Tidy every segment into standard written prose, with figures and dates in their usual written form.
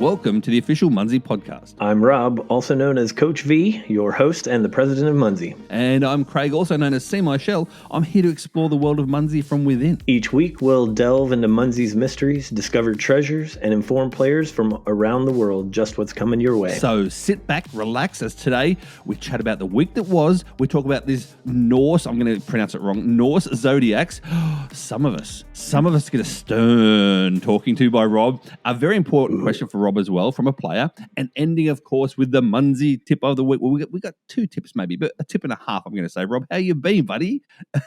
Welcome to the official Munzee podcast. I'm Rob, also known as Coach V, your host and the president of Munzee. And I'm Craig, also known as See My Shell. I'm here to explore the world of Munzee from within. Each week, we'll delve into Munzee's mysteries, discover treasures, and inform players from around the world just what's coming your way. So sit back, relax, as today we chat about the week that was. We talk about this Norse, I'm going to pronounce it wrong, Norse Zodiacs. Some of us get a stern talking to by Rob. A very important question for Rob as well from a player. And ending, of course, with the Munzee tip of the week. Well, we got two tips maybe, but a tip and a half, I'm going to say. Rob, how you been, buddy?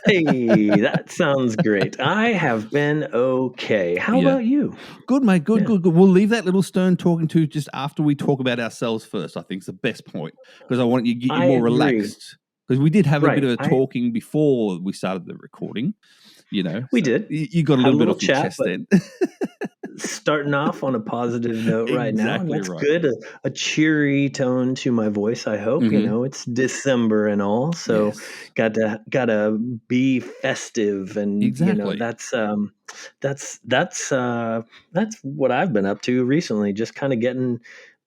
Hey, that sounds great. I have been okay. How about you? Good, mate. Good. We'll leave that little stern talking to just after we talk about ourselves first, I think is the best point, because I want you to get you more relaxed. Because we did have a bit of a talking before we started the recording. You know, we did. You got a little bit off your chest then. Starting off on a positive note right now. That's right. Good. A cheery tone to my voice, I hope. Mm-hmm. You know, it's December and all, so gotta be festive, and you know, that's what I've been up to recently. Just kind of getting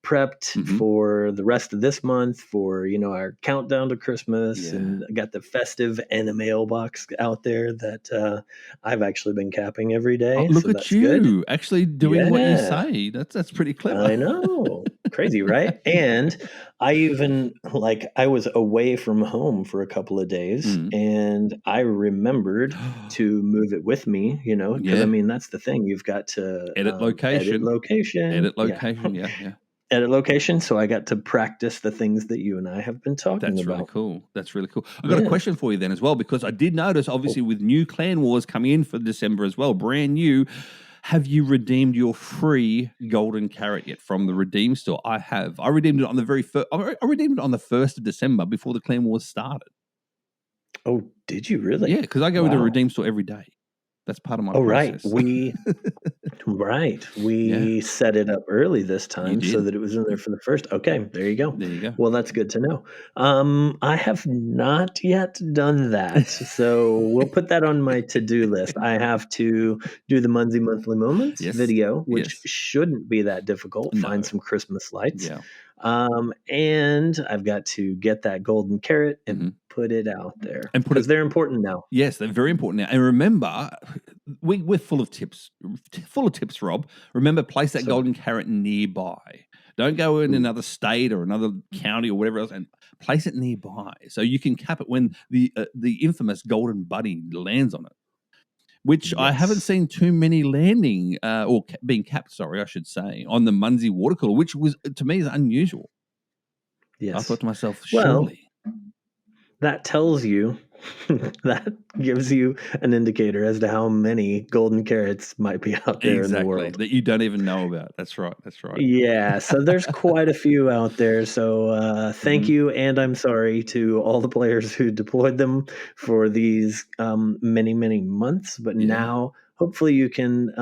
prepped for the rest of this month, for, you know, our countdown to Christmas, and I got the festive and a mailbox out there that I've actually been capping every day. Oh, look at you actually doing what you say. That's pretty clever. I know. Crazy, right? And I even, I was away from home for a couple of days, and I remembered to move it with me, you know, because I mean, that's the thing. You've got to edit location. Edit location, so I got to practice the things that you and I have been talking about. That's really cool. I've got a question for you then as well, because I did notice, obviously, with new Clan Wars coming in for December as well, brand new, have you redeemed your free golden carrot yet from the Redeem store? I have. I redeemed it on the very first. I redeemed it on the 1st of December before the Clan Wars started. Oh, did you really? Yeah, because I go to the Redeem store every day. That's part of my process. We set it up early this time so that it was in there for the first. Okay, there you go. Well, that's good to know. I have not yet done that, so we'll put that on my to-do list. I have to do the Munzee Monthly Moments video, which shouldn't be that difficult. Find some Christmas lights. Yeah. And I've got to get that golden carrot and put it out there, because they're important now. Yes, they're very important now. And remember, we're full of tips, Rob. Remember, place that golden carrot nearby. Don't go in another state or another county or whatever else, and place it nearby so you can cap it when the infamous golden buddy lands on it. Which I haven't seen too many landing or being capped, I should say, on the Munzee water cooler, which was, to me, is unusual. Yes. I thought to myself, surely. That tells you, that gives you an indicator as to how many golden carrots might be out there in the world. That you don't even know about. That's right. Yeah, so there's quite a few out there. So thank you, and I'm sorry to all the players who deployed them for these many, many months. But now, hopefully you can,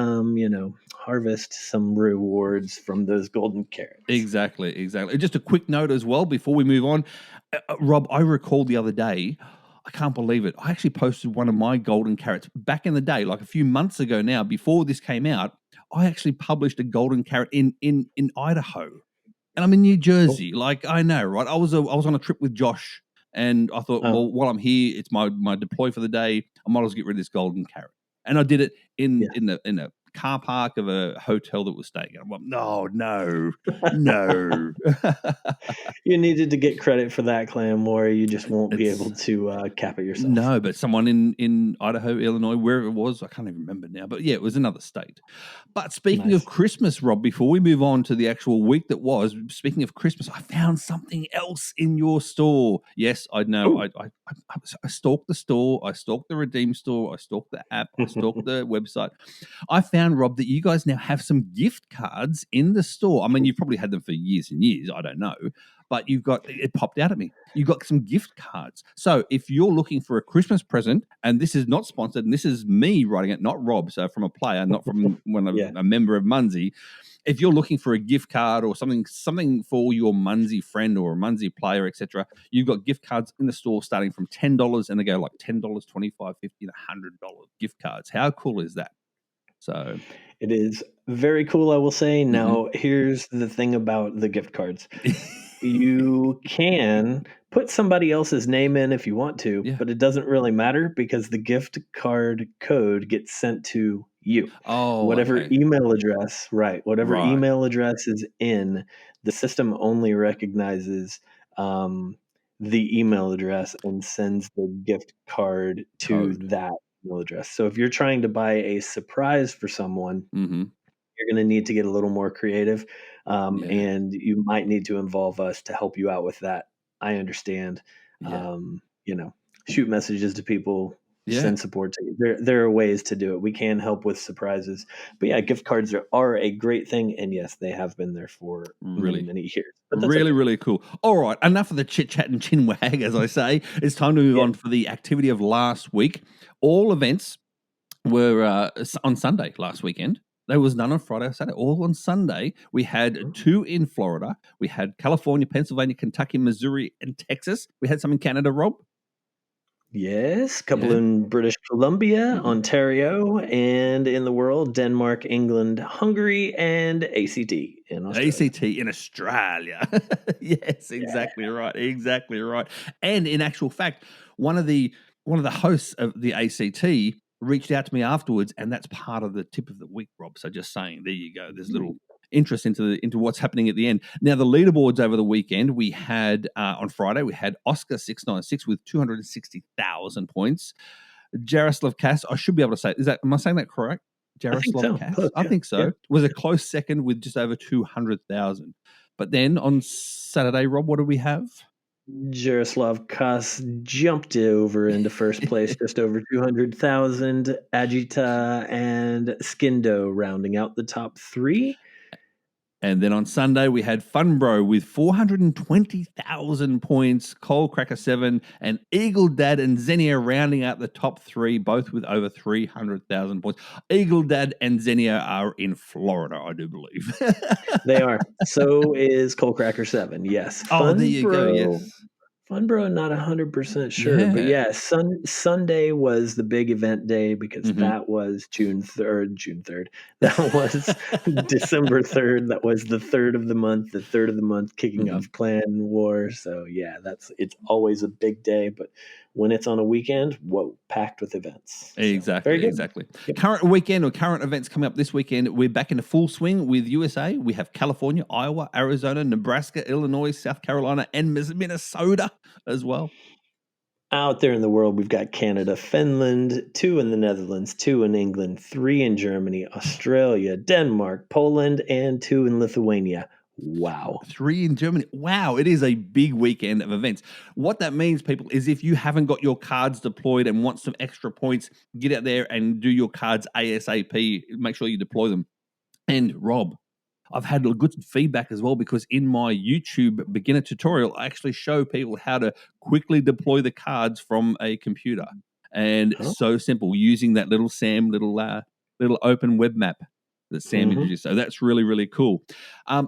harvest some rewards from those golden carrots. Exactly. Just a quick note as well before we move on. Rob, I recalled the other day, I can't believe it, I actually posted one of my golden carrots back in the day, like a few months ago now, before this came out. I actually published a golden carrot in Idaho, and I'm in New Jersey. I know, right? I was on a trip with Josh, and I thought, well, while I'm here, it's my deploy for the day, I might as well get rid of this golden carrot. And I did it in a car park of a hotel that was staying at. I'm like, no. You needed to get credit for that, Clan War. You just won't be able to cap it yourself. No, but someone in Idaho, Illinois, wherever it was, I can't even remember now. But yeah, it was another state. But speaking of Christmas, Rob, before we move on to the actual week that was, speaking of Christmas, I found something else in your store. Yes, I know. I stalked the store. I stalked the Redeem store. I stalked the app. I stalked the website. I found, Rob, that you guys now have some gift cards in the store. I mean, you've probably had them for years and years. I don't know. But it popped out at me. You've got some gift cards. So if you're looking for a Christmas present, and this is not sponsored, and this is me writing it, not Rob, so from a player, not from a member of Munzee. If you're looking for a gift card or something for your Munzee friend or a Munzee player, etc., you've got gift cards in the store starting from $10, and they go like $10, $25, $50, and $100 gift cards. How cool is that? So it is Very cool, I will say. Now, here's the thing about the gift cards. You can put somebody else's name in if you want to, but it doesn't really matter because the gift card code gets sent to you. Oh, Whatever okay. email address, whatever Right. email address is in, the system only recognizes the email address and sends the gift card to Code. that email address. So if you're trying to buy a surprise for someone, you're going to need to get a little more creative, Yeah. and you might need to involve us to help you out with that. I understand. Yeah. Shoot messages to people, Yeah. send support to you. There are ways to do it. We can help with surprises, but yeah, gift cards are a great thing, and yes, they have been there for many, Really. many years. But that's Really, okay. really cool. All right, enough of the chit chat and chin wag, as I say. It's time to move on for the activity of last week. All events were on Sunday last weekend. There was none on Friday or Saturday. All on Sunday. We had 2 in Florida. We had California, Pennsylvania, Kentucky, Missouri, and Texas. We had some in Canada, Rob. Yes, couple Yeah. in British Columbia, Ontario, and in the world, Denmark, England, Hungary, and ACT in Australia. ACT in Australia. Yes, Yeah. exactly right. Exactly right. And in actual fact, one of the hosts of the ACT reached out to me afterwards, and that's part of the tip of the week, Rob. So just saying, there you go. There's a little interest into what's happening at the end. Now, the leaderboards over the weekend, we had on Friday, we had Oscar 696 with 260,000 points. Jaroslav Kass, I should be able to say, am I saying that correct? I think Jaroslav so. Kass? Close, I yeah. think so. Was a close second with just over 200,000. But then on Saturday, Rob, what do we have? Jaroslav Kass jumped over into first place, just over 200,000. Agita and Skindo rounding out the top 3. And then on Sunday, we had Funbro with 420,000 points, Coal Cracker 7, and Eagle Dad and Xenia rounding out the top 3, both with over 300,000 points. Eagle Dad and Xenia are in Florida, I do believe. They are. So is Coal Cracker 7. Yes. Oh, there you go. Yes. Funbro, not 100% sure, but Yeah. yeah, Sunday was the big event day because that was June 3rd. That was December 3rd. That was the 3rd of the month kicking off Clan War. So yeah, it's always a big day, but when it's on a weekend, whoa, packed with events. Exactly, very good. exactly. Yep. Current weekend or current events coming up this weekend, we're back into full swing with USA. We have California, Iowa, Arizona, Nebraska, Illinois, South Carolina, and Minnesota as well. Out there in the world, we've got Canada, Finland, 2 in the Netherlands, 2 in England, 3 in Germany, Australia, Denmark, Poland, and 2 in Lithuania. Wow. 3 in Germany. Wow, it is a big weekend of events. What that means, people, is if you haven't got your cards deployed and want some extra points, get out there and do your cards ASAP. Make sure you deploy them. And Rob, I've had good feedback as well because in my YouTube beginner tutorial, I actually show people how to quickly deploy the cards from a computer. And so simple, using that little SAM, little open web map that Sam introduced. So that's really, really cool.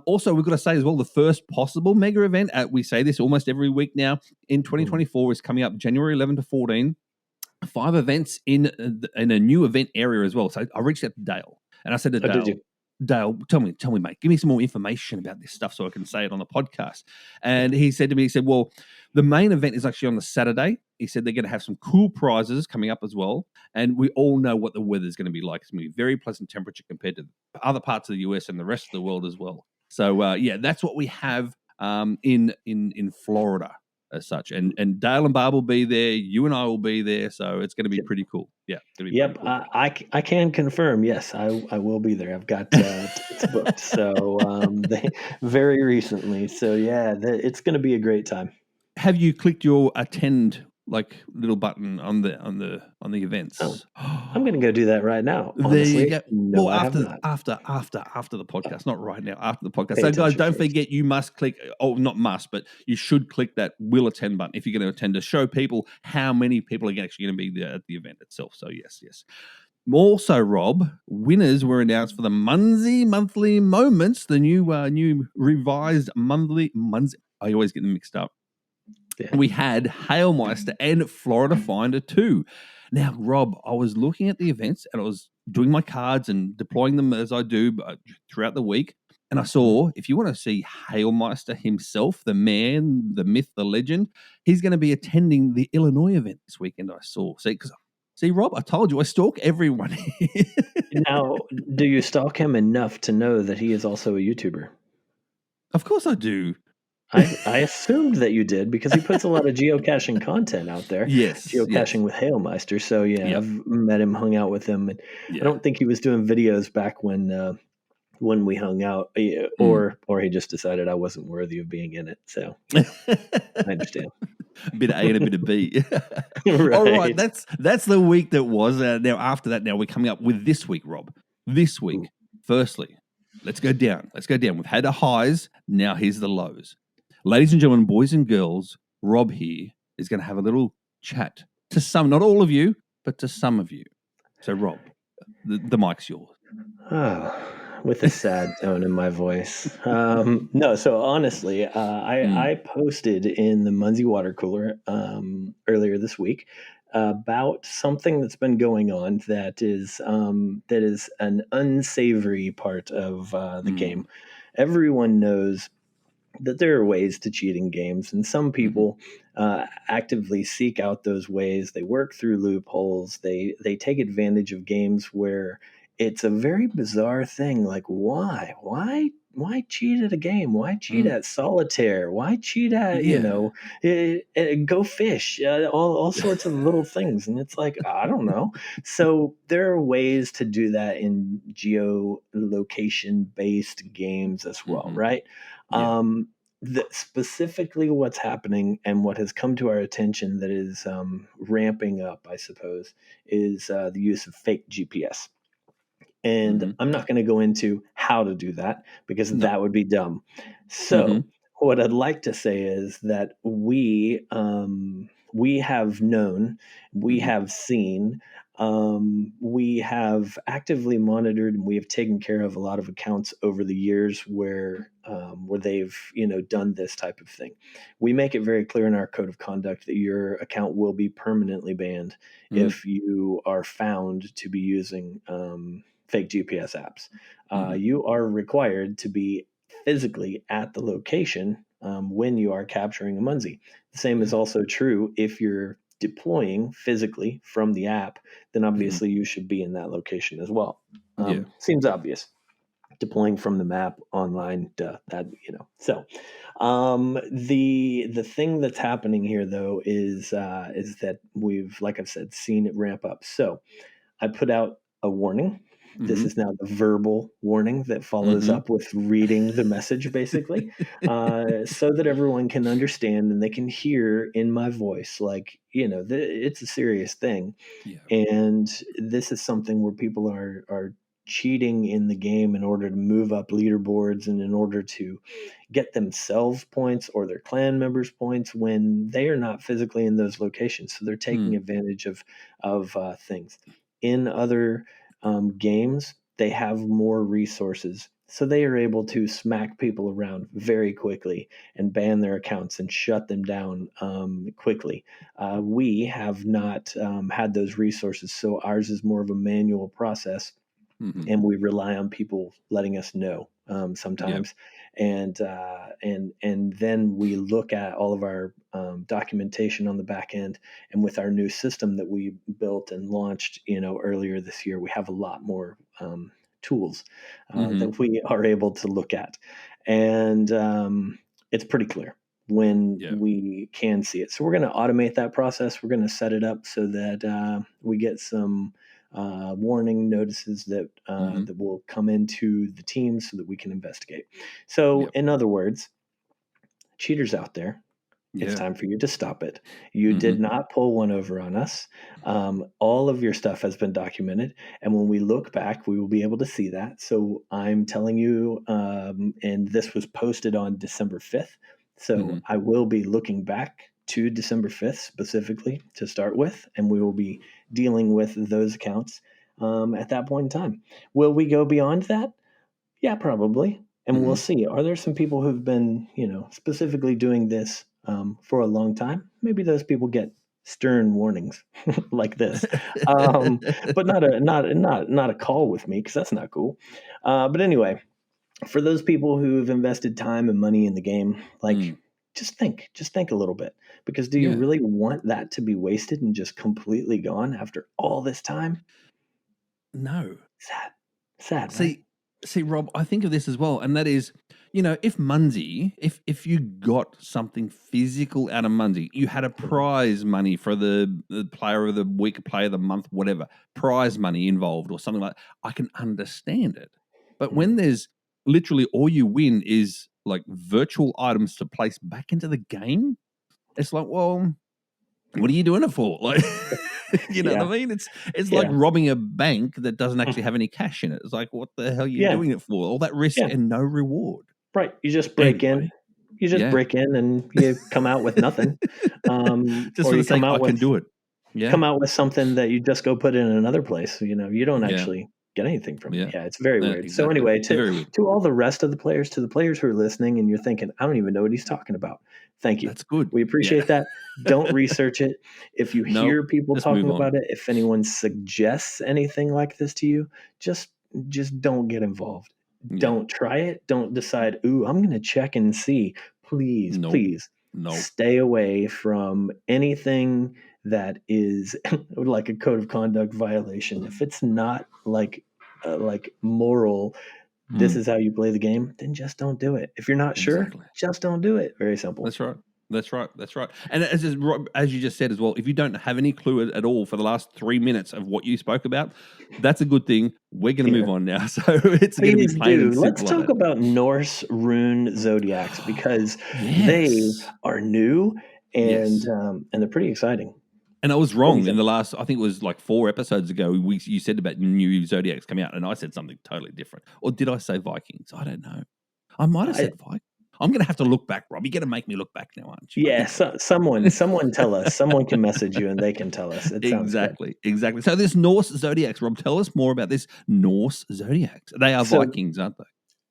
Also, we've got to say as well, the first possible mega event, we say this almost every week now, in 2024 is coming up January 11 to 14. 5 events in a new event area as well. So I reached out to Dale and I said to Dale, tell me, mate, give me some more information about this stuff so I can say it on the podcast. And he said to me, well, the main event is actually on the Saturday. He said they're going to have some cool prizes coming up as well. And we all know what the weather is going to be like. It's going to be very pleasant temperature compared to other parts of the US and the rest of the world as well. So, yeah, that's what we have in Florida as such. And Dale and Barb will be there. You and I will be there. So it's going to be pretty cool. Yeah. Yep. Pretty cool. I can confirm. Yes, I will be there. I've got tickets booked. So very recently. So yeah, it's going to be a great time. Have you clicked your attend little button on the events? Oh, I'm going to go do that right now. Honestly, there you go. No, well, I have not. After the podcast, not right now. After the podcast. So, guys, don't forget you must click. Oh, not must, but you should click that will attend button if you're going to attend to show people how many people are actually going to be there at the event itself. So, yes. Also, Rob, winners were announced for the Munzee Monthly Moments, the new revised Munzee. I always get them mixed up. Yeah. We had Hailmeister and Florida Finder 2. Now, Rob, I was looking at the events and I was doing my cards and deploying them as I do throughout the week. And I saw, if you want to see Hailmeister himself, the man, the myth, the legend, he's going to be attending the Illinois event this weekend. I saw. See, Rob, I told you I stalk everyone. Now, do you stalk him enough to know that he is also a YouTuber? Of course I do. I assumed that you did because he puts a lot of geocaching content out there. Yes. Geocaching with Hailmeister. So, yeah, I've met him, hung out with him. And I don't think he was doing videos back when we hung out, or he just decided I wasn't worthy of being in it. So I understand. A bit of A and a bit of B. Right. All right, that's the week that was. Now, after that, now we're coming up with this week, Rob. This week, firstly, let's go down. We've had the highs. Now here's the lows. Ladies and gentlemen, boys and girls, Rob here is going to have a little chat to some, not all of you, but to some of you. So, Rob, the mic's yours. With a sad tone in my voice. No, so honestly, I posted in the Munzee water cooler earlier this week about something that's been going on that is an unsavory part of the game. Everyone knows that there are ways to cheat in games, and some people actively seek out those ways. They work through loopholes. They take advantage of games where it's a very bizarre thing. Like, why cheat at a game? Why cheat at solitaire? Why cheat at go fish? All sorts of little things, and it's like, I don't know. So there are ways to do that in geolocation based games as well, right? Specifically what's happening and what has come to our attention that is ramping up, I suppose, is the use of fake GPS. And I'm not going to go into how to do that because that would be dumb. So what I'd like to say is that we have known, we have seen, we have actively monitored, and we have taken care of a lot of accounts over the years where they've done this type of thing. We make it very clear in our code of conduct that your account will be permanently banned if you are found to be using fake GPS apps. You are required to be physically at the location when you are capturing a Munzee. The same is also true if you're deploying physically from the app, then obviously you should be in that location as well. Seems obvious. Deploying from the map online, So, the thing that's happening here though is that we've, like I've said, seen it ramp up. So, I put out a warning. This is now the verbal warning that follows up with reading the message, basically, so that everyone can understand and they can hear in my voice, like, it's a serious thing. And this is something where people are cheating in the game in order to move up leaderboards and in order to get themselves points or their clan members points when they are not physically in those locations. So they're taking advantage of things. In other games, they have more resources. So they are able to smack people around very quickly and ban their accounts and shut them down quickly. We have not had those resources. So ours is more of a manual process. And we rely on people letting us know sometimes, and then we look at all of our documentation on the back end. And with our new system that we built and launched, earlier this year, we have a lot more tools that we are able to look at, and it's pretty clear when we can see it. So we're going to automate that process. We're going to set it up so that we get some warning notices that that will come into the team so that we can investigate. So in other words, cheaters out there, it's time for you to stop it. You did not pull one over on us. All of your stuff has been documented, and when we look back, we will be able to see that. So I'm telling you, and this was posted on December 5th. So I will be looking back to December 5th specifically to start with, and we will be dealing with those accounts at that point in time. Will we go beyond that? Yeah, probably. And we'll see. Are there some people who've been, specifically doing this for a long time? Maybe those people get stern warnings like this, but not a call with me because that's not cool. But anyway, for those people who've invested time and money in the game, like just think a little bit, because do you really want that to be wasted and just completely gone after all this time? No. Sad, right? See, Rob, I think of this as well, and that is, if Munzee, if you got something physical out of Munzee, you had a prize money for the player of the week, player of the month, whatever, prize money involved or something like that, I can understand it. But when there's literally all you win is like virtual items to place back into the game, it's like, well, what are you doing it for? Like, you know what I mean? It's like robbing a bank that doesn't actually have any cash in it. It's like, what the hell are you doing it for? All that risk and no reward. Right. You just break in. You just break in and you come out with nothing. Just or for you the sake, I can do it. Yeah. Come out with something that you just go put in another place. You don't actually get anything from it. Yeah, it's very weird. Exactly. So anyway, to all the rest of the players, to the players who are listening and you're thinking, I don't even know what he's talking about. Thank you. That's good. We appreciate that. Don't research it. If you hear people talking about it, if anyone suggests anything like this to you, just don't get involved. Don't try it. Don't decide, ooh, I'm going to check and see. Please, please stay away from anything that is like a code of conduct violation. If it's not like moral, this is how you play the game, then just don't do it. If you're not sure, just don't do it. Very simple. That's right. That's right. And as you just said as well, if you don't have any clue at all for the last 3 minutes of what you spoke about, that's a good thing. We're going to move on now. So it's going to be plain and simple. Let's talk about Norse rune zodiacs, because they are new and they're pretty exciting. And I was wrong in the last, I think it was like 4 episodes ago, you said about new Zodiacs coming out, and I said something totally different. Or did I say Vikings? I don't know. I might have said Vikings. I'm going to have to look back, Rob. You're going to make me look back now, aren't you? Yeah, someone tell us. Someone can message you and they can tell us. It sounds exactly. So this Norse Zodiacs, Rob, tell us more about this Norse Zodiacs. They are Vikings, aren't they?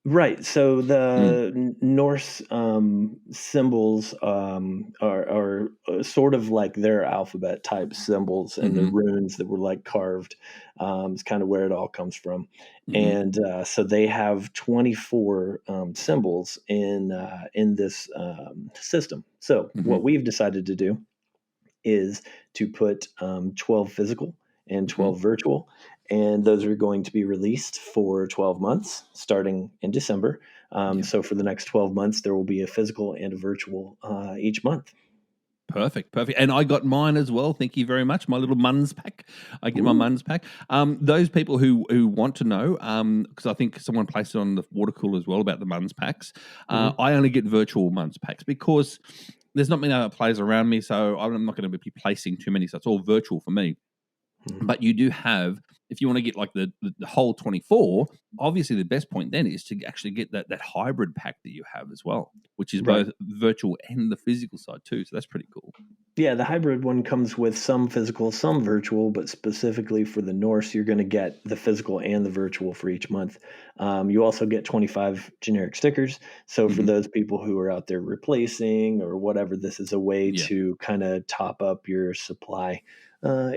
Right. So the Norse symbols are sort of like their alphabet type symbols, and the runes that were like carved is kind of where it all comes from. And so they have 24 symbols in this system. So what we've decided to do is to put 12 physical and 12 virtual. And those are going to be released for 12 months, starting in December. So for the next 12 months, there will be a physical and a virtual each month. Perfect. And I got mine as well. Thank you very much. My little Munzee pack. I get my Munzee pack. Those people who want to know, because I think someone placed it on the water cooler as well about the Munzee packs. I only get virtual Munzee packs because there's not many other players around me, so I'm not going to be placing too many. So it's all virtual for me. But you do have, if you want to get like the whole 24, obviously the best point then is to actually get that hybrid pack that you have as well, which is both virtual and the physical side too. So that's pretty cool. Yeah, the hybrid one comes with some physical, some virtual, but specifically for the Norse, you're going to get the physical and the virtual for each month. You also get 25 generic stickers. So for those people who are out there replacing or whatever, this is a way to kind of top up your supply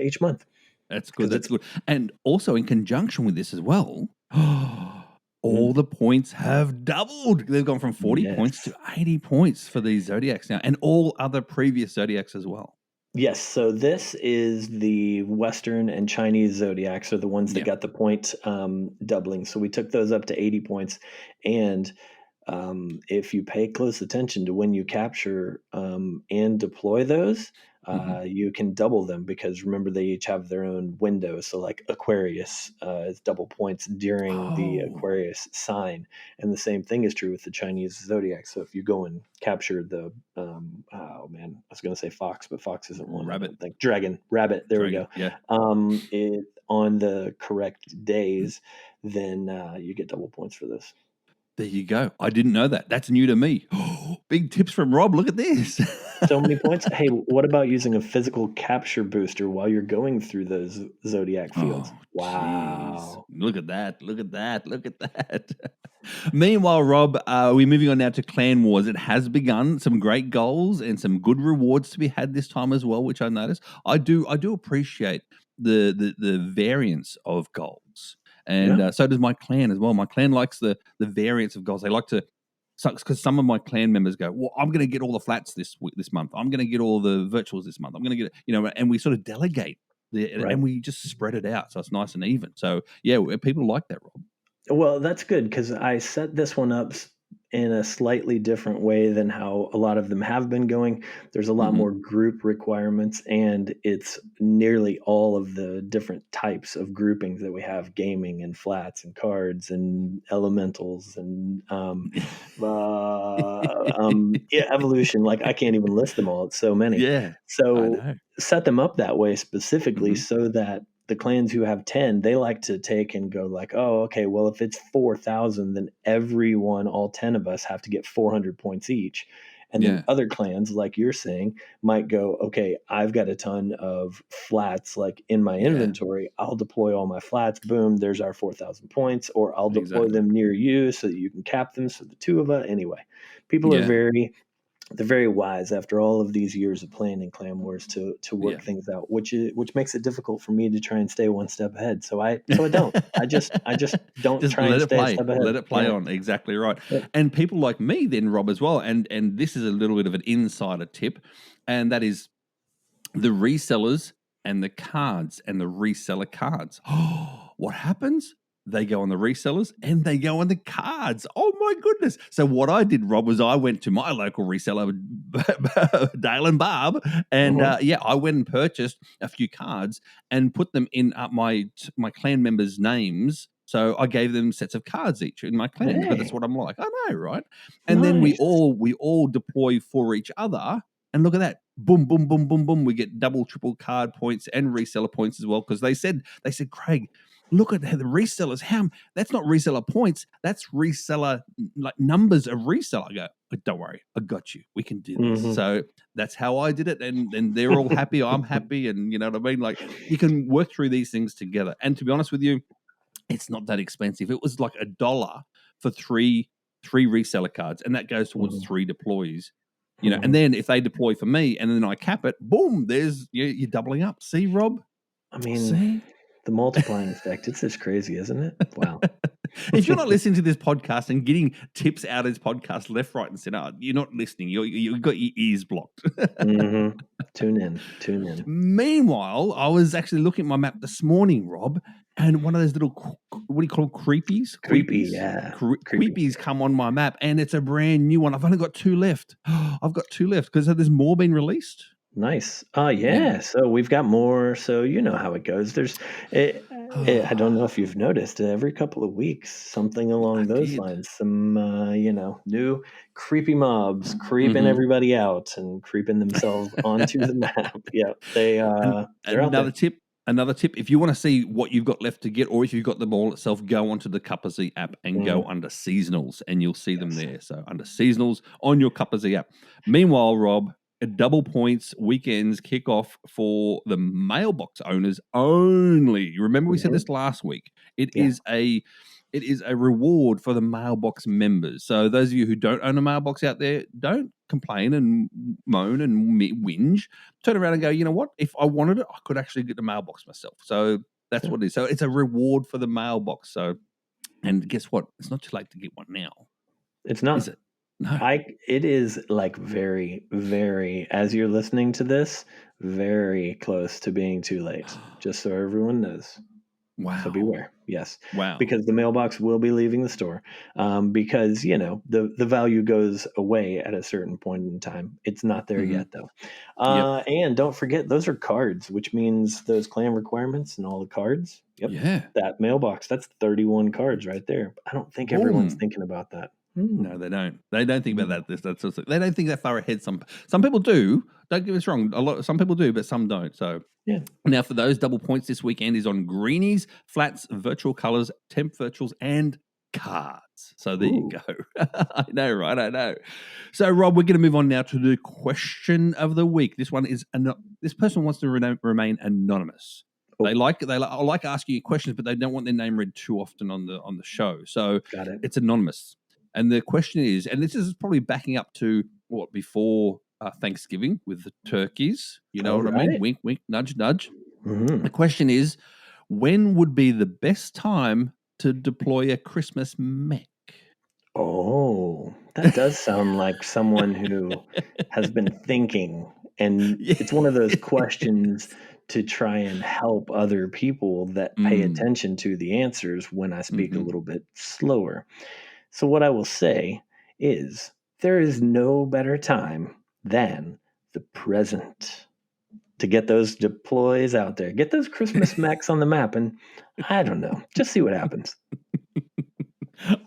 each month. That's good. That's good. And also in conjunction with this as well, all the points have doubled. They've gone from 40 points to 80 points for these Zodiacs now, and all other previous Zodiacs as well. Yes. So this is the Western and Chinese Zodiacs are the ones that got the point doubling. So we took those up to 80 points. And if you pay close attention to when you capture and deploy those, you can double them, because remember, they each have their own window. So like Aquarius is double points during the Aquarius sign. And the same thing is true with the Chinese Zodiac. So if you go and capture the, I was going to say fox, but fox isn't one. Rabbit. I don't think. Rabbit. There we go. Yeah. On the correct days, then you get double points for this. There you go. I didn't know that. That's new to me. Big tips from Rob. Look at this. So many points. Hey, what about using a physical capture booster while you're going through those Zodiac fields? Wow. Look at that. Look at that. Look at that. Meanwhile, Rob, we're moving on now to Clan Wars. It has begun. Some great goals and some good rewards to be had this time as well, which I noticed. I do appreciate the variance of goals. And so does my clan as well. My clan likes the variance of goals. They like to, because some of my clan members go, well, I'm going to get all the flats this month. I'm going to get all the virtuals this month. I'm going to get, and we sort of delegate and we just spread it out. So it's nice and even. So yeah, people like that, Rob. Well, that's good because I set this one up in a slightly different way than how a lot of them have been going. There's a lot more group requirements, and it's nearly all of the different types of groupings that we have: gaming and flats and cards and elementals and evolution. Like, I can't even list them all. It's so many. Yeah. So set them up that way specifically so that the clans who have 10, they like to take and go like, oh, okay, well, if it's 4,000, then everyone, all 10 of us have to get 400 points each. And then other clans, like you're saying, might go, okay, I've got a ton of flats like in my inventory. I'll deploy all my flats. Boom, there's our 4,000 points. Or I'll deploy them near you so that you can cap them. So the two of us, anyway, people are they're very wise after all of these years of playing in Clan Wars to work things out, which makes it difficult for me to try and stay one step ahead. So I don't. I just don't just try and stay a step ahead. Let it play on. Exactly right. Yep. And people like me then, Rob, as well. And this is a little bit of an insider tip, and that is the resellers and the cards and the reseller cards. What happens? They go on the resellers and they go on the cards. Oh my goodness. So what I did, Rob, was I went to my local reseller, Dale and Barb, and I went and purchased a few cards and put them in my clan members' names. So I gave them sets of cards each in my clan because that's what I'm like. I know, right? And then we all deploy for each other. And look at that. Boom, boom, boom, boom, boom. We get double, triple card points and reseller points as well. Because they said, Craig, look at the resellers. That's not reseller points. That's reseller, like numbers of reseller. I go, but don't worry, I got you. We can do this. So that's how I did it. And they're all happy. I'm happy. And you know what I mean? Like, you can work through these things together. And to be honest with you, it's not that expensive. It was like $1 for three reseller cards. And that goes towards 3 deploys. You know, and then if they deploy for me and then I cap it, boom, there's you're doubling up. See, Rob? I mean, the multiplying effect, it's just crazy, isn't it? Wow. If you're not listening to this podcast and getting tips out of this podcast left, right, and center, you're not listening. You've got your ears blocked. Tune in. Meanwhile, I was actually looking at my map this morning, Rob, and one of those little, what do you call them? Creepies? Creepies come on my map, and it's a brand new one. I've only got 2 left. I've got 2 left because there's more being released. Nice. So we've got more. So you know how it goes. I don't know if you've noticed, every couple of weeks, something along those lines. Some, new creepy mobs creeping everybody out and creeping themselves onto the map. Yeah, Another tip, if you want to see what you've got left to get, or if you've got them all itself, go onto the Cup-a-Z app and go under seasonals, and you'll see them there. So under seasonals on your Cup-a-Z app. Meanwhile, Rob, double points weekends kick off for the mailbox owners only. You remember we said this last week. It is a reward for the mailbox members. So those of you who don't own a mailbox out there, don't complain and moan and whinge. Turn around and go, you know what? If I wanted it, I could actually get the mailbox myself. So that's what it is. So it's a reward for the mailbox. So, and guess what? It's not too late to get one now. It's not. Is it? No. It is like very, very, as you're listening to this, very close to being too late, just so everyone knows. Wow. So beware. Yes. Wow. Because the mailbox will be leaving the store because, the value goes away at a certain point in time. It's not there yet, though. And don't forget, those are cards, which means those clan requirements and all the cards. Yep. Yeah. That mailbox, that's 31 cards right there. I don't think everyone's thinking about that. No, they don't. They don't think about that. They don't think that far ahead. Some people do. Don't get us wrong. Some people do, but some don't. So Now for those double points this weekend is on greenies, flats, virtual colors, temp virtuals, and cards. So there you go. I know, right? I know. So, Rob, we're going to move on now to the question of the week. This one is this person wants to remain anonymous. I like asking you questions, but they don't want their name read too often on the show. So it's anonymous. And the question is, and this is probably backing up to what before Thanksgiving with the turkeys. You know what I mean? Wink, wink, nudge, nudge. Mm-hmm. The question is, when would be the best time to deploy a Christmas mech? Oh, that does sound like someone who has been thinking. And it's one of those questions to try and help other people that pay attention to the answers when I speak a little bit slower. So what I will say is there is no better time than the present to get those deploys out there. Get those Christmas mechs on the map, and I don't know, just see what happens.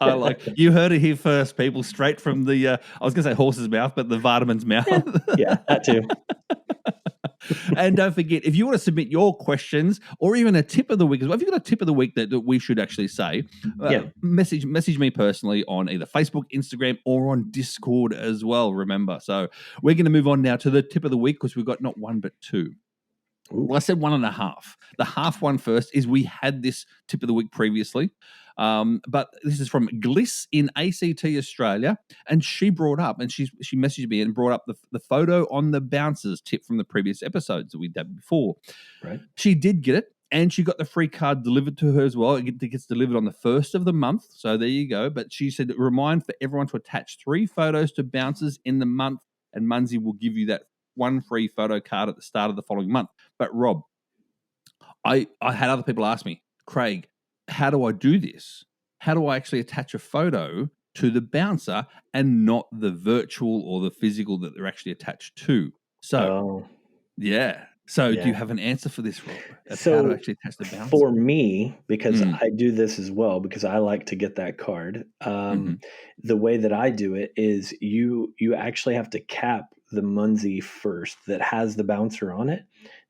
I like you heard it here first, people, straight from the I was going to say horse's mouth, but the Vardeman's mouth. Yeah, that too. And don't forget, if you want to submit your questions or even a tip of the week, if you've got a tip of the week that we should actually say, message me personally on either Facebook, Instagram, or on Discord as well. Remember, so we're going to move on now to the tip of the week because we've got not one but two. Ooh. Well, I said 1.5. The half one first is we had this tip of the week previously, but this is from Gliss in ACT Australia, and she brought up, and she messaged me and brought up the photo on the bouncers tip from the previous episodes that we did before. Right. She did get it, and she got the free card delivered to her as well. It gets delivered on the 1st of the month, so there you go. But she said, remind for everyone to attach 3 photos to bouncers in the month, and Munzee will give you that one free photo card at the start of the following month. But Rob, I had other people ask me, Craig, how do I do this? How do I actually attach a photo to the bouncer and not the virtual or the physical that they're actually attached to? So, So do you have an answer for this, Rob? How to actually attach the bouncer? For me, because I do this as well, because I like to get that card, the way that I do it is you actually have to cap the Munzee first that has the bouncer on it.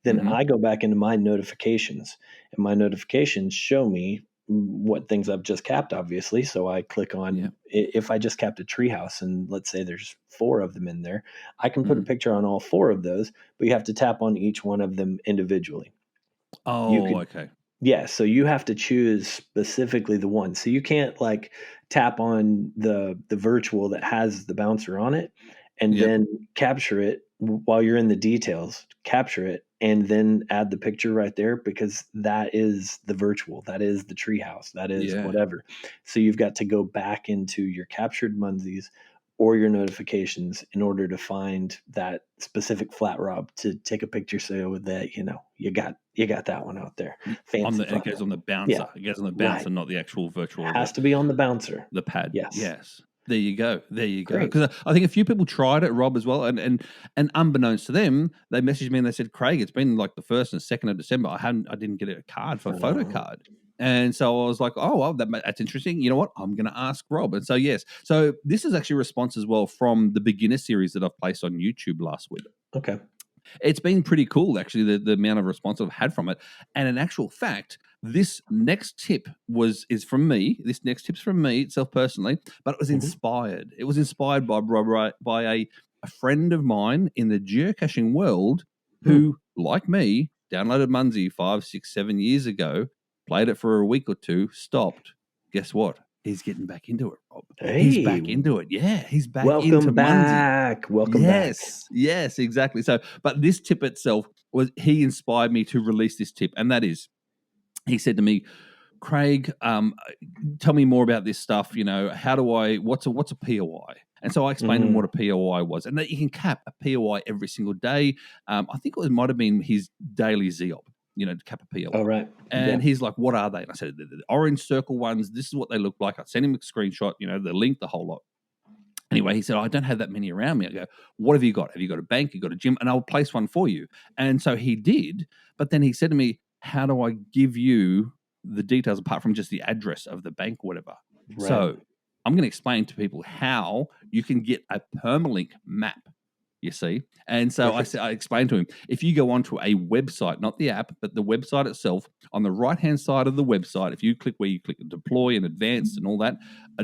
Then I go back into my notifications, and my notifications show me what things I've just capped, obviously. So I click on, if I just capped a treehouse and let's say there's 4 of them in there, I can put a picture on all 4 of those, but you have to tap on each one of them individually. Okay. Yeah, so you have to choose specifically the one. So you can't like tap on the virtual that has the bouncer on it and then capture it while you're in the details, capture it, and then add the picture right there, because that is the virtual, that is the treehouse, that is whatever. So you've got to go back into your captured Munzees or your notifications in order to find that specific flat Rob to take a picture so that you got that one out there. It goes on the bouncer. Yeah. It goes on the bouncer, not the actual virtual. It has to be on the bouncer. The pad. Yes. There you go. Because I think a few people tried it, Rob, as well, and unbeknownst to them, they messaged me and they said, Craig, it's been like the 1st and 2nd of December. I didn't get a card for a photo card. And so I was like, oh, well, that's interesting. You know what? I'm going to ask Rob. And so, yes. So this is actually a response as well from the beginner series that I've placed on YouTube last week. Okay. It's been pretty cool, actually, the amount of response I've had from it. And in actual fact, this next tip is from me. This next tip's from me itself personally, but it was inspired. It was inspired by a friend of mine in the geocaching world who, like me, downloaded Munzee 5, 6, 7 years ago, played it for a week or 2, stopped. Guess what? He's getting back into it, Rob. Hey, he's back into it. Yeah, he's back into Munzee. Welcome back. Yes, exactly. So, but this tip itself he inspired me to release this tip, and that is, he said to me, Craig, tell me more about this stuff. How do what's a POI? And so I explained to him what a POI was, and that you can cap a POI every single day. I think it might have been his daily ZOP. To cap a POI. Oh, right. And he's like, what are they? And I said, the orange circle ones, this is what they look like. I sent him a screenshot, the link, the whole lot. Anyway, he said, I don't have that many around me. I go, what have you got? Have you got a bank? You got a gym? And I'll place one for you. And so he did. But then he said to me, how do I give you the details apart from just the address of the bank or whatever? Right. So I'm going to explain to people how you can get a permalink map you see. And so I explained to him, if you go onto a website, not the app, but the website itself, on the right-hand side of the website, if you click where you click deploy and advanced and all that,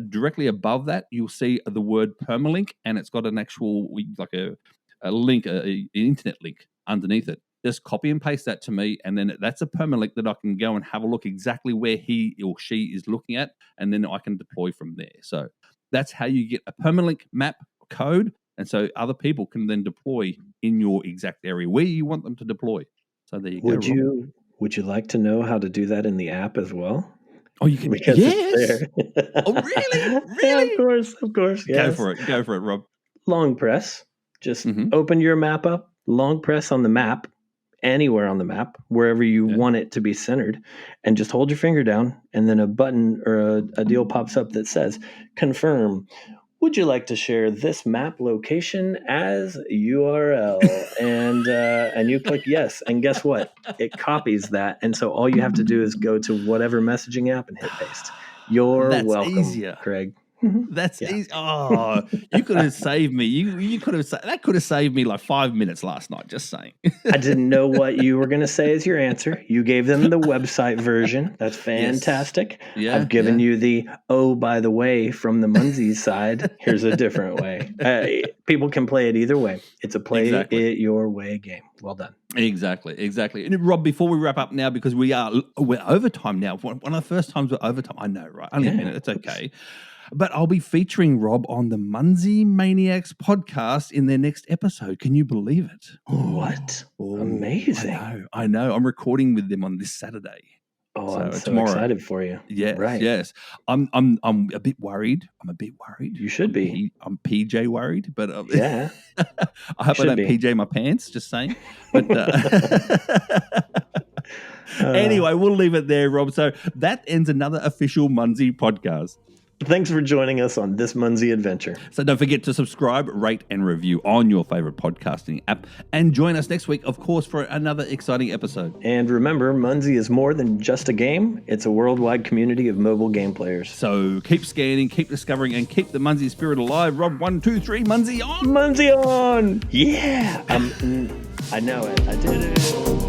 directly above that, you'll see the word permalink, and it's got an actual, like a link, an internet link underneath it. Just copy and paste that to me, and then that's a permalink that I can go and have a look exactly where he or she is looking at, and then I can deploy from there. So that's how you get a permalink map code, and so other people can then deploy in your exact area where you want them to deploy. So there you go. Would you like to know how to do that in the app as well? Oh, you can. Because it's there. Oh, really? Yeah, of course. Yes. Go for it, Rob. Long press. Just open your map up. Long press on the map, anywhere on the map, wherever you want it to be centered, and just hold your finger down, and then a button or a deal pops up that says, confirm. Would you like to share this map location as URL? And you click yes. And guess what? It copies that. And so all you have to do is go to whatever messaging app and hit paste. You're welcome, easier. Craig. That's easy. Oh, you could have saved me. You could have that could have saved me like 5 minutes last night. Just saying. I didn't know what you were going to say as your answer. You gave them the website version. That's fantastic. Yes. Yeah, I've given you the by the way from the Munzee side. Here's a different way. People can play it either way. It's a play it your way game. Well done. Exactly. And Rob, before we wrap up now, because we're overtime now. One of the first times we're overtime. I know, right? Only a minute. It's okay. But I'll be featuring Rob on the Munzee Maniacs podcast in their next episode. Can you believe it? What? Amazing. I know. I'm recording with them on this Saturday. Oh, I'm so excited for you. Yes, right. Yes. I'm a bit worried. You should be. I'm PJ worried, but yeah. I hope I don't PJ my pants, just saying. But anyway, we'll leave it there, Rob. So that ends another official Munzee podcast. Thanks for joining us on this Munzee adventure. So don't forget to subscribe, rate, and review on your favorite podcasting app. And join us next week, of course, for another exciting episode. And remember, Munzee is more than just a game. It's a worldwide community of mobile game players. So keep scanning, keep discovering, and keep the Munzee spirit alive. Rob, 1, 2, 3, Munzee on! Munzee on! Yeah! I know it. I did it.